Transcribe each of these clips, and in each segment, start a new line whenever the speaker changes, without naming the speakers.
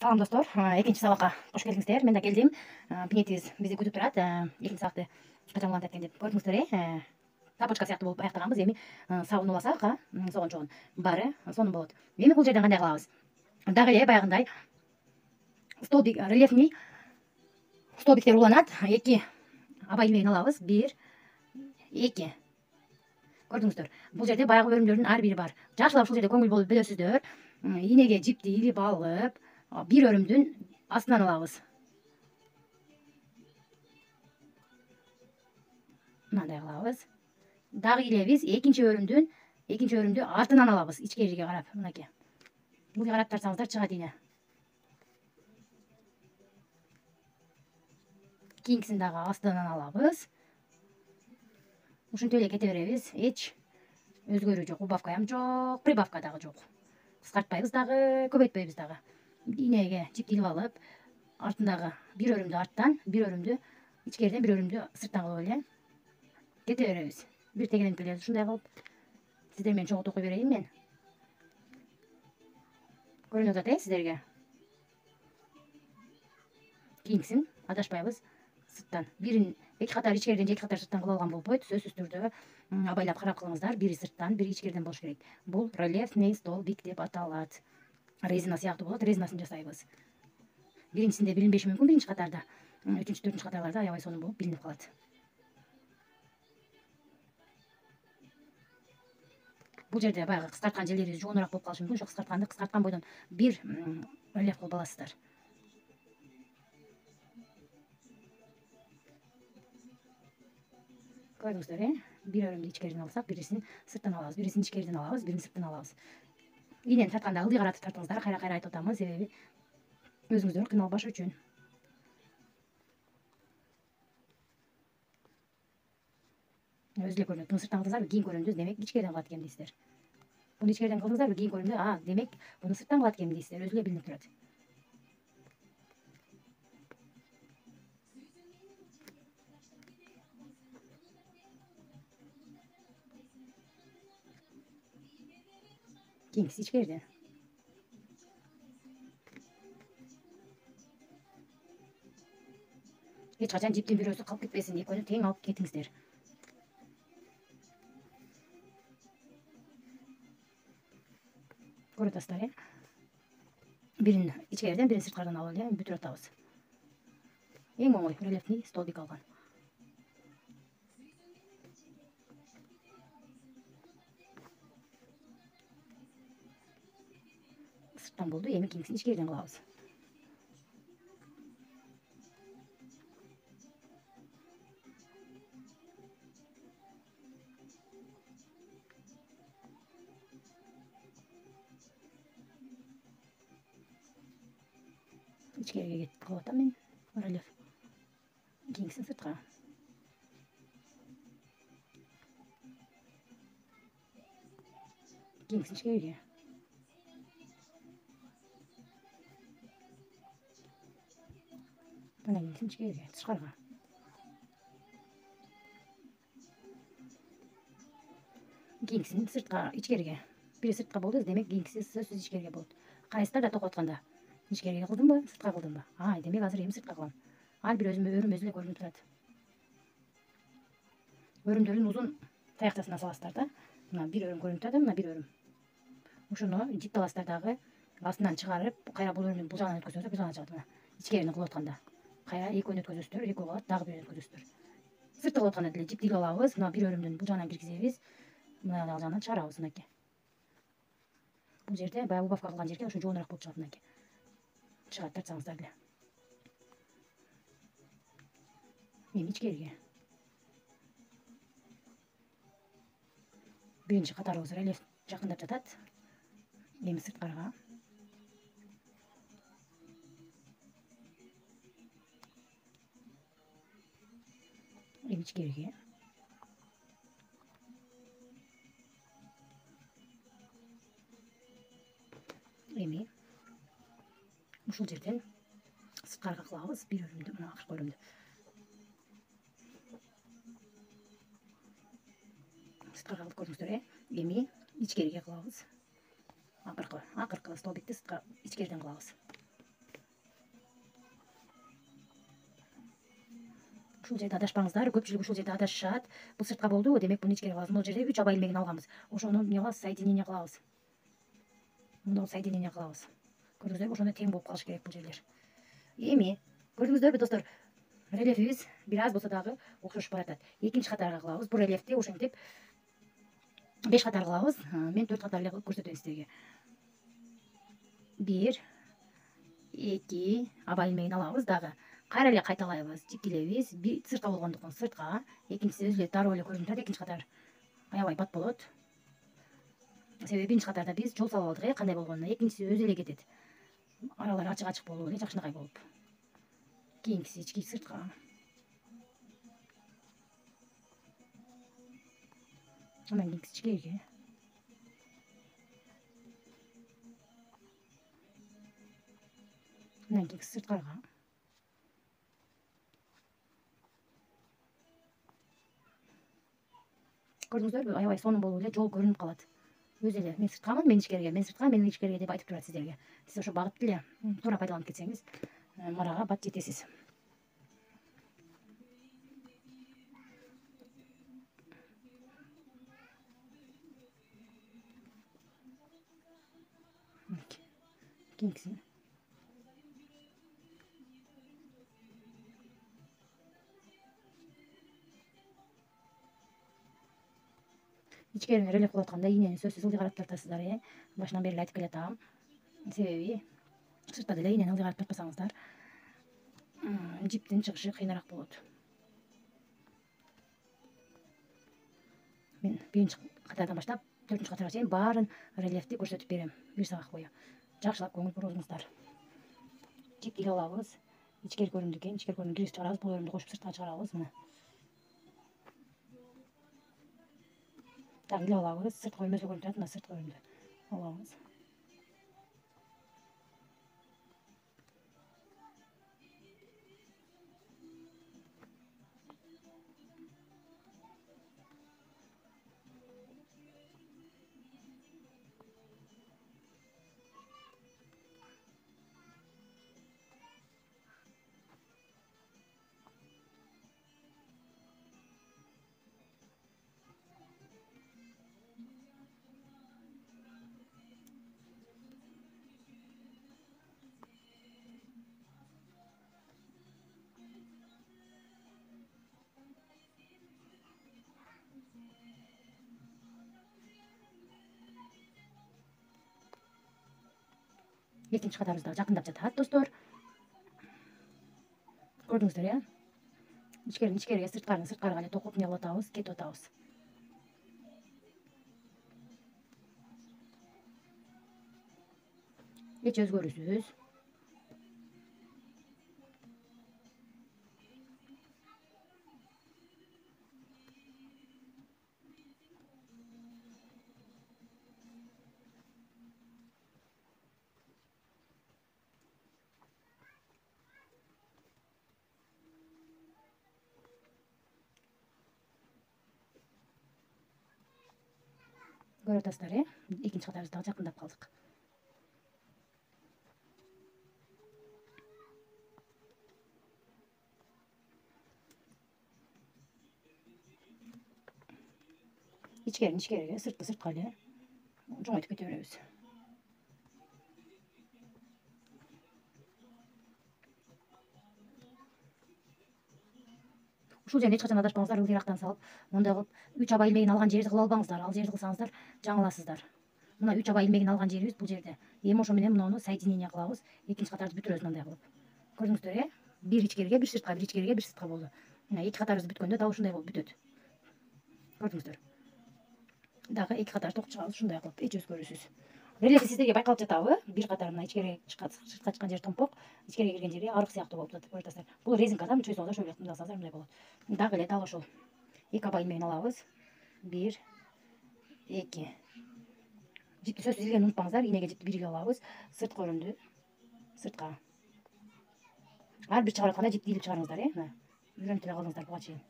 Салам достор, экинчи сабакка кош келиңиздер. Мен да келдим. Пинетибиз бизди күтүп турат. Экинчи сабакты качан улантат экен деп көрдүңүздөр. Тапочка сыяктуу болуп аяктаганбыз. Эми сабын уласак, согончогун баары сонун болот. Эми бул жерден кандай кылабыз? Дагы эле баягындай столбик, рельефный столбиктер уланат. 2 аба илмегин алабыз. 1, 2. Көрдүңүздөр. Бул жерде баягы өрүмдөрдүн ар бири бар. Жакшылап ушул жерде көңүл болуп белесиздер. Инеге жипти илип алып, bir örümdün астынан алабыз. Мындай кылабыз. Дагы илебиз, экинчи өрүмдү артынан алабыз, ичкериге карап, мынакей. Буга карап тартсаңыздар чыгат ине. Кийинкисин дагы астынан алабыз. Ушинтип эле кете беребиз. Эч өзгөрүү жок, убавкаям жок, прибавка дагы жок. Кыскартпайбыз дагы, көбөйтпөйбүз дагы. Инеге жипти илип алып, артындагы bir өрүмдү арттан, bir өрүмдү ичкериден, bir өрүмдү сырттан кылып эле кете беребиз. Бир тегенен эле ушундай кылып сиздер менен чогултуп кой берейин мен. Көрүнүп атат сиздерге. Кийинкисин адашпайбыз сырттан. Бирин эки катар ичкериден, эки катар сырттан кылып алган болбойт. Сөзсүз түрдө абайлап карап кылыңыздар. Бири сырттан, бири ичкериден болуш керек. Бул рельефный столбик деп аталат. Резина сыяктуу болот, резинасын жасайбыз. Биринчисинде билинбеши мүмкүн, биринчи катарда. Үчүнчү, төртүнчү катарларда аябай сонун болуп билинип калат. Бул жерде баягы кыскарткан жерлерибиз жугунураак болуп калышы мүмкүн. Ошо кыскарткан бойдон бир рельеф кылып аласыздар. Көрдүңүздөр, бир өрүмдү ичкериден алсак, бирисин сырттан алабыз, бирисин ичкериден алабыз, бирин сырттан алабыз. Инени тартканда ылдый каратып тартыңыздар, кайра айтып атамын, себеби өзүңүздөр кыйналбаш үчүн. Өзү эле көрүнөт. Буну сырттан кылдыңыздарбы, кийин көрүндү, демек ичкериден кылат экен дейсиздер. Буну ичкериден кылдыңыздарбы, кийин көрүндү, демек буну сырттан кылат экен дейсиздер. Өзү эле билинип турат. Кийинкиси ичкериден. Эч качан жиптин бирөөсү калып кетпесин, экөөнү тең алып кетиңиздер. Көрүп атасыздар, бирин ичкериден, бирин сырткардан алып эле бүтүрүп атабыз. Эң оңой рельефный столбик алган. Сырттан болду, эми кийинкисин ичкериден кылабыз. İçkeriye kılып атам мен рельеф. Кийинкисин сыртка. Кийинкисин ичкериге. Мына кийинкисин ичкериге, тышкарга. Кийинкисин сыртка, ичкериге. Бири сыртка болду, демек кийинкиси сөзсүз ичкериге болот. Карайсыздар да токуп атканда. Ичкериге кылдымбы, сыртка кылдымбы? Демек азыр эми сыртка кылам. Ар бир өрүм өзү эле көрүнүп турат. Өрүмдөрдүн узун таякчасына саласыздар да. Мына бир өрүм көрүнүп турат, мына бир өрүм. Ошону жип аласыздар дагы, астынан чыгарып, кайра бул өрүмдү бул жагынан өткөзөсүздөр, бул жагынан чыгат мына. Ичкериден кылып атканда. Кайра экөөнү өткөзөсүздөр, экөө калат, дагы бирөөнү өткөзөсүздөр. Сыртта кылып атканда деле жипти илип алабыз, мына бир өрүмдүн бул жагынан киргизебиз, мына жагынан чыгарабыз мынакей. Бул жерде баягы убавка кылган жерге ошо жугунураак болуп чыгат мынакей. Чыгат, тартсаңыздар деле. Эми ичкериге. Биринчи катарыбыз рельеф жакындап жатат. Эми сырткарга. Эми ичкериге. Эми ушул жерден сырткарга кылабыз, бир өрүмдү, мына акыркы өрүмдү. Сырткарга кылып көрдүңүздөр, эми ичкериге кылабыз. Акыркы столбикти ичкериден кылабыз. Ушул жерде адашпаңыздар, көпчүлүк ушул жерде адашышат. Бул сыртка болду, демек буну ичкериге алабыз. Бул жерде 3 аба илмегин алганбыз. Ошону эмне кылабыз? Соединение кылабыз. Мындай соединение кылабыз. Көрдүңүздөрбү? Ошондой тең болуп калыш керек бул жерлер. Эми көрдүңүздөрбү достор? Рельефибиз бир аз болсо дагы окшошуп баратат. Экинчи катарга кылабыз. Бул рельефти ошентип 5 катар кылабыз. Мен 4 катар эле кылып көрсөтөм силерге. 1 2 аба илмегин алабыз дагы. Кайра эле кайталайбыз. Жиптилебиз. Бир сыртка болгондуктан сыртка, экинчиси өзү эле дароо эле көрүнүп турат. Экинчи катар аябай бат болот. Себеби биринчи катарда биз жол салып алдык, кандай болгонуна. Экинчиси өзү эле кетет. Аралары ачык болуп эле жакшынакай болуп. Кийинкиси ички сыртка. Андан кийинкиси ичкериге. Андан кийинкиси сырткарга. Көрдүңүздөрбү? Аябай сонун болуп эле жол көрүнүп калат. Өзү эле мен сырткамын, мен ичкериге, мен сыртка, мен ичкериге деп айтып турат сиздерге. Сиз ошо багытты эле туура пайдаланып кетсеңиз, марага бат жетесиз. Кийинкиси. Ичкерине релеф кылып атканда ийнени сөзсүз ылдый карап тартасыздар, башынан бери эле айтып келатам. Себеби сыртта деле ийнени ылдый карап тартпасаңыздар, жиптин чыгышы кыйыныраак болот. Мен биринчи катардан баштап 4 катарга чейин баарын рельефти көрсөтүп берем 1 саат бою. Жакшылап көңүл буруңуздар. Жипти илип алабыз. Ичкери көрүндү экен, ичкери көрүндү киргизип чыгарабыз, бул өрүмдү кошуп сыртка чыгарабыз. Мына. Дагы илип алабыз. Сырткы өрүмдү көрүнүп турат, мына сырткы өрүмдү алабыз. Экинчи катарыбыз дагы жакындап жатат, достор. Көрдүңүздөр, ичкерини ичкериге, сырткарыны сырткарыга эле токуп эмне кылып атабыз, кетип атабыз. Эч өзгөрүүсүз. Көрүп атасыздар, экинчи катарыбыз дагы жакындап калдык. Ичкерини ичкериге, сыртты сыртка эле жоңойтуп кете беребиз. Ушул жерде эч качан адашпаңыздар, ылдыйраактан салып, моундай кылып 3 аба илмегин алган жерди кылып албаңыздар. Ал жерди кылсаңыздар жаңыласыздар. Мына 3 аба илмегин алган жерибиз бул жерде. Эми ошо менен муну соединение кылабыз. Экинчи катарды бүтүрөбүз мындай кылып. Көрдүңүздөр, бир ичкериге, бир сыртка, бир ичкериге, бир сыртка болду. Мына 2 катарыбыз бүткөндө дагы ушундай болуп бүтөт. Көрдүңүздөр. Дагы 2 катар токуп чыгабыз ушундай кылып, эч өзгөрүүсүз. Рельефи сиздерге байкалып жатабы? Бир катар мына ичкериге сыртка чыккан жери томпок, ичкериге кирген жери арык сыяктуу болуп атат. Көрүп атасыздар. Бул резинкадан чөйсөңүздөр ошол эле мындай кылсаңыздар мындай болот. Дагы эле дал ошол 2 аба илмегин алабыз. 1 2. Жипти сөзсүз илгенди унутпаңыздар. Ийнеге жипти 1 илип алабыз. Сырткы өрүмдү сыртка. Ар бир чыгарып атканда жипти илип чыгарыңыздар, мына. Үйрөнүп эле калдыңыздар буга чейин.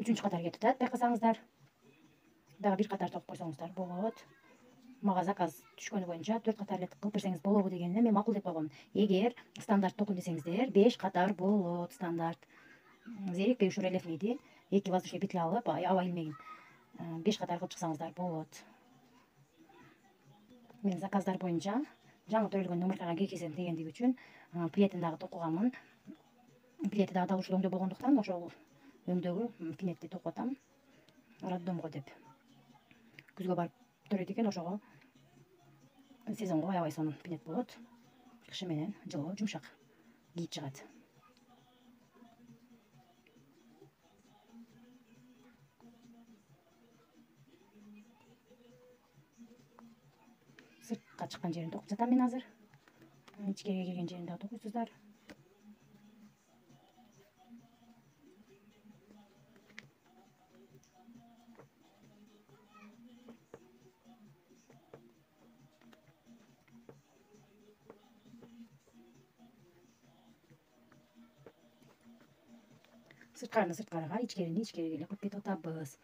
3 катар кетип атат, байкасаңыздар. Дагы 1 катар токуп койсоңуздар болот. Мага заказ түшкөнү боюнча 4 катар эле кылып берсеңиз болобу дегенине мен макул деп койгом. Эгер стандарт токуйм десеңиздер 5 катар болот стандарт. Зерикпей ушу рельефныйды 2 воздушный петля алып, аба илмегин 5 катар кылып чыксаңыздар болот. Мен заказдар боюнча жаңы төрөлгөн номеркага киргизем дегендиги үчүн плетин дагы токуганмын. Плети дагы дал ушул өңдө болгондуктан ошол өңдөгү пинетти токуп атам. Роддомго деп. Күзгө барып төрөйт экен, ошого сезонго аябай сонун пинет болот. Кышы менен жылуу, жумшак кийип чыгат. Сыртка чыккан жерин токуп жатам мен азыр. Ичкериге кирген жерин дагы токуйсуздар. Сырткарыны сырткарыга, ичкерини ичкериге эле кылып кетип атабыз.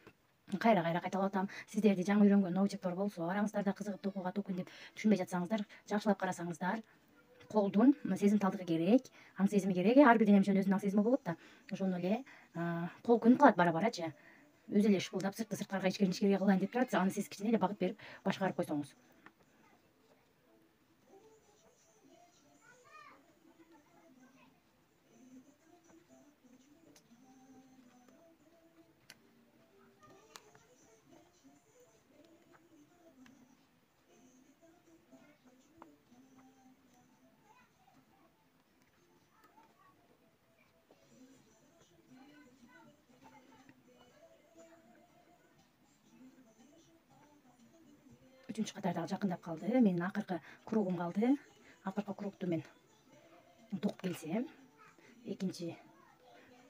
Кайра кайталап атам. Сиздерди жаңы үйрөнгөн новичоктор болсо, араңыздарда кызыгып токууга токуйм деп түшүнбөй жатсаңыздар, жакшылап карасаңыздар, колдун сезимталдыгы керек, аң сезими керек. Ар бир денемченин өзүнүн аң сезими болот да. Ошону эле кол көнүп калат бара-барачы. Өзү эле шпулдап сыртты сырткарыга, ичкерини ичкериге кылайын деп турат, аны сиз кичине эле багып берип башкарып койсоңуз. Үчүнчү катар дагы жакындап калды. Менин акыркы кругум калды. Акыркы кругту мен токуп келсем, экинчи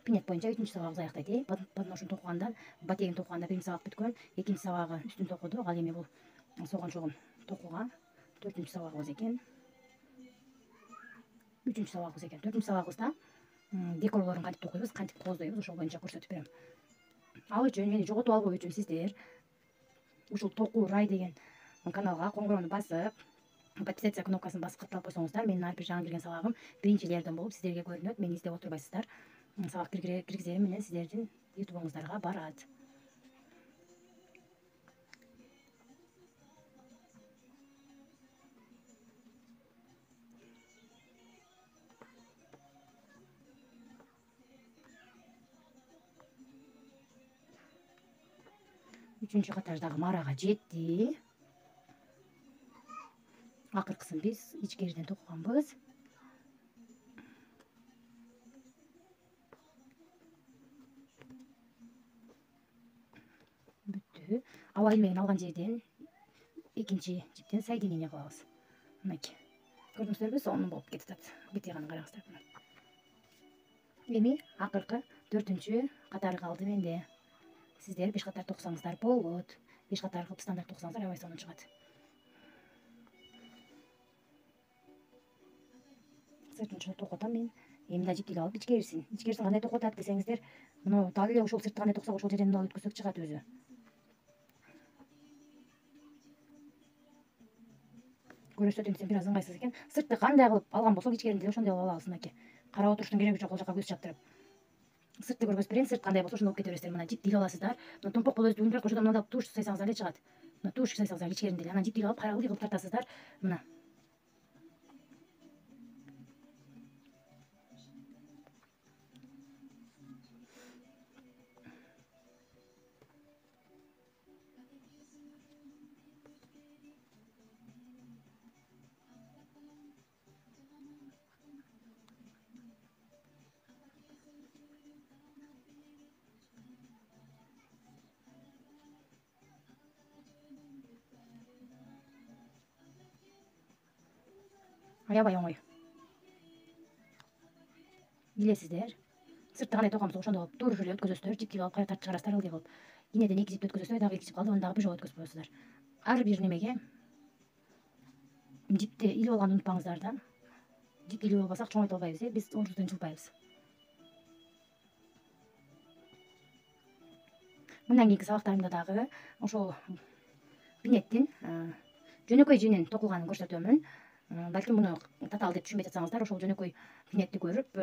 пинет боюнча 3-чү сабагыбыз аяктайт. Подношун токуганда, батегин токуганда 1-чи сабак бүткөн, 2-чи сабагы үстүн токуду. Ал эми бул согон чогун токууга 4-чү сабагыбыз экен. 3-чү сабагыбыз экен. 4-чү сабагыбызда декорлорун кантип токуйбуз, кантип кооздойбуз, ошол боюнча көрсөтүп берем. Ал үчүн мени жоготуп албоо үчүн сиздер ушул Токуу Рай деген каналга коңгуроону басып, подписаться кнопкасын басып катталып койсоңуздар, менин ар бир жаңы кирген сабагым биринчилерден болуп сиздерге көрүнөт. Мени издеп отурбайсыздар. Сабак киргизерим менен сиздердин ютубуңуздарга барат. Үчүнчү катар дагы марага жетти. Акыркысын биз ичкериден токуганбыз. Бүттү. Аба илмегин алган жерден экинчи жиптен соединение кылабыз. Мынакей. Көрдүңүздөрбү, сонун болуп кетип атат. Бетеганы караңыздар. Эми акыркы 4-чү катары калды менде. Сиздер 5 катар токусаңыздар болот. 5 катар кылып стандарт токусаңыздар аябай сонун чыгат. Сыртын токуп атам мен. Эми да жиптили алып ичкерисин кандай токуп атат десеңиздер, мына дал эле ушул сыртты кандай токусак ошол жерден мына өткөзсөк чыгат өзү. Көрсөтөм десем бир аз ыңгайсыз экен. Сыртты кандай кылып алган болсок, ичкерини деле ошондой кылып алабыз. Мынакей. Карап отуруштун кереги жок, ал жака көз чаптырып. Сыртты көргөзүп берейин, сырт кандай болсо ошондо болуп кете бересиздер. Мына жипти илип аласыздар. Мына томпок болуп өзү ошондо мына туш сайсаңыздар эле чыгат. Мына туш сайсаңыздар ичкерин деле. Анан жипти илип алып, кайра ылдый кылып тартасыздар. Мына. Аябай оңой. Билесиздер. Сыртты кандай токуган болсок ошондой кылып туруп эле өткөзөсүздөр. Жипти алып кайра тартып чыгарасыздар ылдый кылып. Инеден 2 жипти өткөзөсүздөр, дагы 2 жип калды, аны дагы биржола өткөзүп коесуздар. Ар бир немеге жипти илип алганды унутпаңыздар да. Жипти илип албасак чоңойто албайбыз, биз ордудан жылбайбыз. Мындан кийинки сабактарымда дагы ошол бинеттин жөнөкөй жеңин токулганын көрсөтөмүн. Балким муну татаал деп түшүнбөй жатсаңыздар, ошол жөнөкөй бинетти көрүп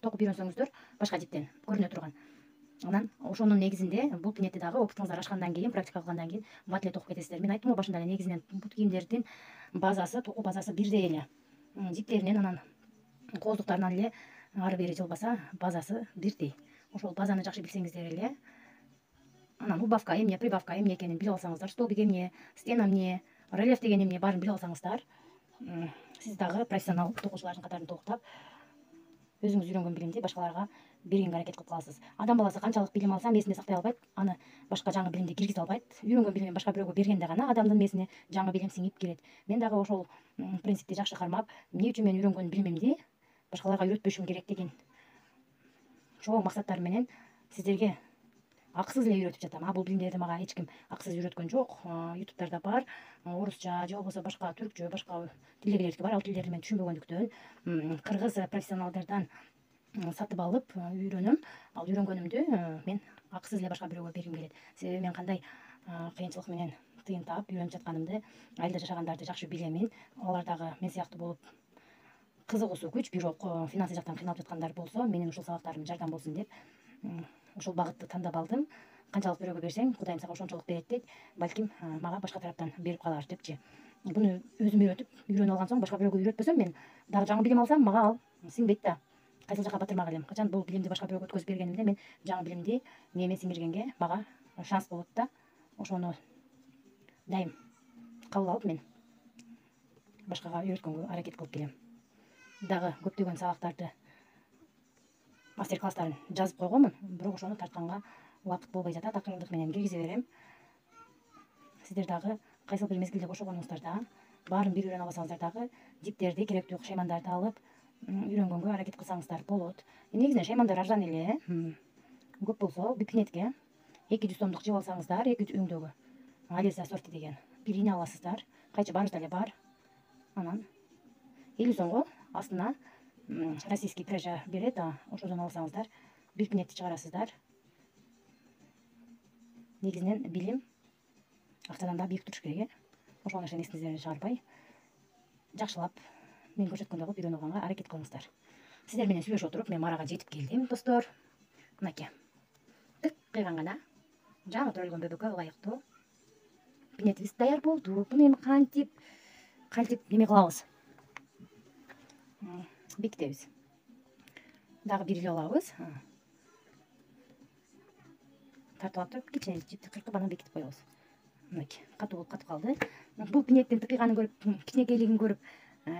токуп үйрөнсөңүздөр башка жиптен көрүнө турган. Анан ошонун негизинде бут бинетти дагы опытыңыздар ашкандан кийин, практика кылгандан кийин бат эле токуп кетесиздер. Мен айттым го башында эле, негизинен бут кийимдердин базасы, токуу базасы бирдей эле. Жиптеринен анан кооздуктарынан эле ары бери жылбаса базасы бирдей. Ошол базаны жакшы билсеңиздер эле, анан убавка эмне, прибавка эмне экенин билип алсаңыздар, столбик эмне, стена эмне, рельеф деген эмне баарын билип алсаңыздар, сиз дагы профессионал токуучулардын катарын толуктап өзүңүз үйрөнгөн билимди башкаларга бергенге аракет кылып каласыз. Адам баласы канчалык билим алса мээсинде сактай албайт, аны башка жаңы билимди киргизе албайт. Үйрөнгөн билимин башка бирөөгө бергенде гана адамдын мээсине жаңы билим сиңип кирет. Мен дагы ошол принципти жакшы кармап, эмне үчүн мен үйрөнгөн билимимди башкаларга үйрөтпөшүм керек деген чоң максаттар менен сиздерге акысыз эле үйрөтүп жатам. Бул билимдерди мага эч ким акысыз үйрөткөн жок. Ютубтарда бар, орусча же болбосо башка түркчө, башка тилдегилердики бар. Ал тилдерди мен түшүнбөгөндүктөн кыргыз профессионалдардан сатып алып үйрөнөм. Ал үйрөнгөнүмдү мен акысыз эле башка бирөөгө бергим келет. Себеби мен кандай кыйынчылык менен тыйын таап үйрөнүп жатканымды, айылда жашагандарды жакшы билемин. Алар дагы мен сыяктуу болуп кызыгуусу күч, бирок финансы жактан кыйналып жаткандар болсо, менин ушул сабактарым жардам болсун деп ушул багытты тандап алдым. Канчалык бирөөгө берсең, Кудайым сага ошончолук берет дейт. Балким мага башка тараптан берип калар депчи. Буну өзүм үйрөтүп, үйрөнүп алган соң башка бирөөгө үйрөтпөсөм, мен дагы жаңы билим алсам, мага ал сиңбейт да. Кайсыл жака батырмак элем. Качан бул билимди башка бирөөгө өткөзүп бергенимде, мен жаңы билимди мээме сиңиргенге мага шанс болот да. Ошону дайым кабыл алып, мен башкага үйрөткөнгө аракет кылып келем. Дагы көптөгөн сабактарды, мастер класстарын жазып койгонмун, бирок ошону тартканга убакыт болбой жатат. Акырындык менен киргизе берем. Сиздер дагы кайсыл бир мезгилде бошогонуңуздарда, баарын бир үйрөнө албасаңыздар дагы жиптерди, керектүү шаймандарды алып үйрөнгөнгө аракет кылсаңыздар болот. Негизинен шаймандар арзан эле. Көп болсо бипинетке 200 сомдук жип алсаңыздар, 2 өңдөгү Алиса сорти деген бир ийне аласыздар. Кайчы баарыбызда эле бар. Анан 50 сомго астына российский пряжа берет, ошодон алсаңыздар бир пинетти чыгарасыздар. Негизинен билим акчадан да бийик туруш керек. Ошол нерсени эсиңизден чыгарбай, жакшылап мен көрсөткөндөй кылып үйрөнүп алганга аракет кылыңыздар. Сиздер менен сүйлөшүп отуруп мен марага жетип келдим, достор. Мынакей. Тык кыйган гана жаңы төрөлгөн бөбөккө ылайыктуу пинетибиз даяр болду. Буну эми кантип неме кылабыз? Бекитебиз. Дагы бир эле алабыз. Тартып алып туруп, кичине жипти кыркып анан бекитип коебуз. Мынакей, катуу болуп катып калды. Бул пинеттин тыкыйганын көрүп, кичинекейлигин көрүп,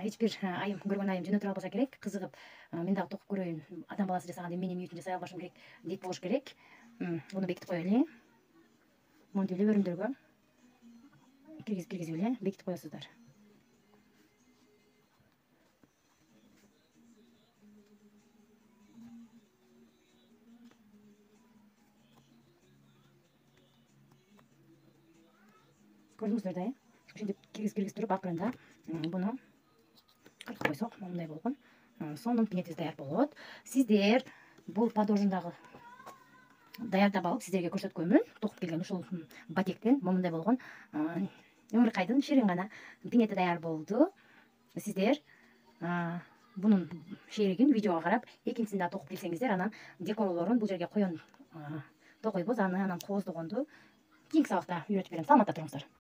эч бир айым көргөн айым жөнөтө албаса керек. Кызыгып, мен дагы токуп көрөйүн, адам баласы жасаганда мен эмне үчүн жасай албашым керек дейт болуш керек. Буну бекитип коелу. Монтип эле өрүмдөргө киргизип эле бекитип коесуздар. Көрдүңүздөр да, ушинтип киргизип акырында буну кыркып койсок, мындай болгон сонун пинетибиз даяр болот. Сиздер бул подложундагы даярдап алып, сиздерге көрсөткөнмүн. Токуп келген ушул батектен момундай болгон өмүркайдын ширин гана пинети даяр болду. Сиздер бунун шеригин видеого карап, экинчисин да токуп келсеңиздер, анан декорлорун бул жерге коен токойбуз, анан кооздогонду кийинки сабакта үйрөтүп берем. Саламатта туруңуздар.